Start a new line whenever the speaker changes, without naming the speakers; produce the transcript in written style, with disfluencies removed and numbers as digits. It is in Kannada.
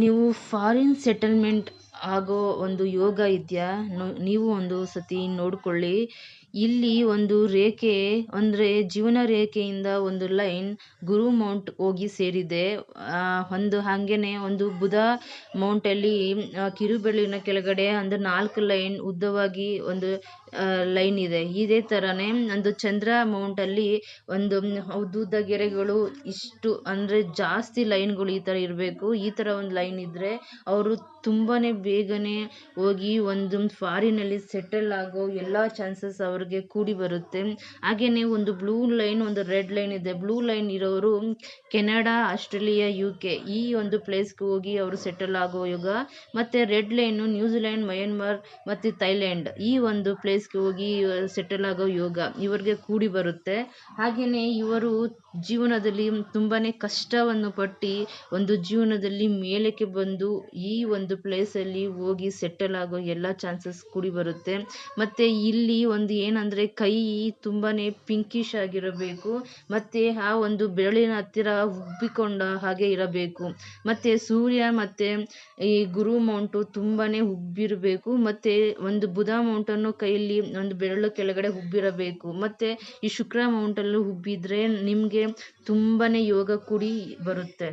ನೀವು ಫಾರಿನ್ ಸೆಟಲ್ಮೆಂಟ್ ಆಗೋ ಒಂದು ಯೋಗ ಇದೆಯಾ? ನೀವು ಒಂದು ಸತಿ ನೋಡ್ಕೊಳ್ಳಿ. ಇಲ್ಲಿ ಒಂದು ರೇಖೆ ಅಂದರೆ ಜೀವನ ರೇಖೆಯಿಂದ ಒಂದು ಲೈನ್ ಗುರು ಮೌಂಟ್ ಹೋಗಿ ಸೇರಿದೆ. ಒಂದು ಹಾಗೇನೆ ಒಂದು ಬುಧ ಮೌಂಟಲ್ಲಿ ಕಿರುಬೆರಳಿನ ಕೆಳಗಡೆ ಒಂದು 4 ಲೈನ್ ಉದ್ದವಾಗಿ ಒಂದು ಲೈನ್ ಇದೆ. ಇದೇ ಥರನೇ ಒಂದು ಚಂದ್ರ ಮೌಂಟಲ್ಲಿ ಒಂದು ಉದ್ದುದ್ದ ಗೆರೆಗಳು ಇಷ್ಟು ಅಂದರೆ ಜಾಸ್ತಿ ಲೈನ್ಗಳು ಈ ಥರ ಇರಬೇಕು. ಈ ಥರ ಒಂದು ಲೈನ್ ಇದ್ದರೆ ಅವರು ತುಂಬಾ ಬೇಗನೆ ಹೋಗಿ ಒಂದು ಫಾರಿನಲ್ಲಿ ಸೆಟಲ್ ಆಗೋ ಎಲ್ಲ ಚಾನ್ಸಸ್ ಅವ್ರಿಗೆ ಕೂಡಿ ಬರುತ್ತೆ. ಹಾಗೆಯೇ ಒಂದು ಬ್ಲೂ ಲೈನ್ ಒಂದು ರೆಡ್ ಲೈನ್ ಇದೆ. ಬ್ಲೂ ಲೈನ್ ಇರೋರು ಕೆನಡಾ, ಆಸ್ಟ್ರೇಲಿಯಾ, UK ಈ ಒಂದು ಪ್ಲೇಸ್ಗೆ ಹೋಗಿ ಅವರು ಸೆಟಲ್ ಆಗೋ ಯೋಗ. ಮತ್ತು ರೆಡ್ ಲೈನು ನ್ಯೂಜಿಲ್ಯಾಂಡ್, ಮಯನ್ಮಾರ್ ಮತ್ತು ಥೈಲ್ಯಾಂಡ್ ಈ ಒಂದು ಪ್ಲೇಸ್ಗೆ ಹೋಗಿ ಸೆಟಲ್ ಆಗೋ ಯೋಗ ಇವರಿಗೆ ಕೂಡಿ ಬರುತ್ತೆ. ಹಾಗೆಯೇ ಇವರು ಜೀವನದಲ್ಲಿ ತುಂಬಾ ಕಷ್ಟವನ್ನು ಪಟ್ಟು ಒಂದು ಜೀವನದಲ್ಲಿ ಮೇಲಕ್ಕೆ ಬಂದು ಈ ಒಂದು ಪ್ಲೇಸಲ್ಲಿ ಹೋಗಿ ಸೆಟಲ್ ಆಗೋ ಎಲ್ಲ ಚಾನ್ಸಸ್ ಕೂಡಿ ಬರುತ್ತೆ. ಮತ್ತು ಇಲ್ಲಿ ಒಂದು ಏನಂದರೆ ಕೈ ತುಂಬಾ ಪಿಂಕಿಶ್ ಆಗಿರಬೇಕು ಮತ್ತು ಆ ಒಂದು ಬೆರಳಿನ ಹತ್ತಿರ ಉಬ್ಬಿಕೊಂಡ ಹಾಗೆ ಇರಬೇಕು. ಮತ್ತು ಸೂರ್ಯ ಮತ್ತು ಈ ಗುರು ಮೌಂಟು ತುಂಬಾ ಉಬ್ಬಿರಬೇಕು. ಮತ್ತು ಒಂದು ಬುಧ ಮೌಂಟನ್ನು ಕೈಯಲ್ಲಿ ಒಂದು ಬೆರಳು ಕೆಳಗಡೆ ಉಬ್ಬಿರಬೇಕು. ಮತ್ತು ಈ ಶುಕ್ರ ಮೌಂಟಲ್ಲೂ ಉಬ್ಬಿದ್ರೆ ನಿಮಗೆ ತುಂಬಾ ಯೋಗ ಕೂಡಿ ಬರುತ್ತೆ.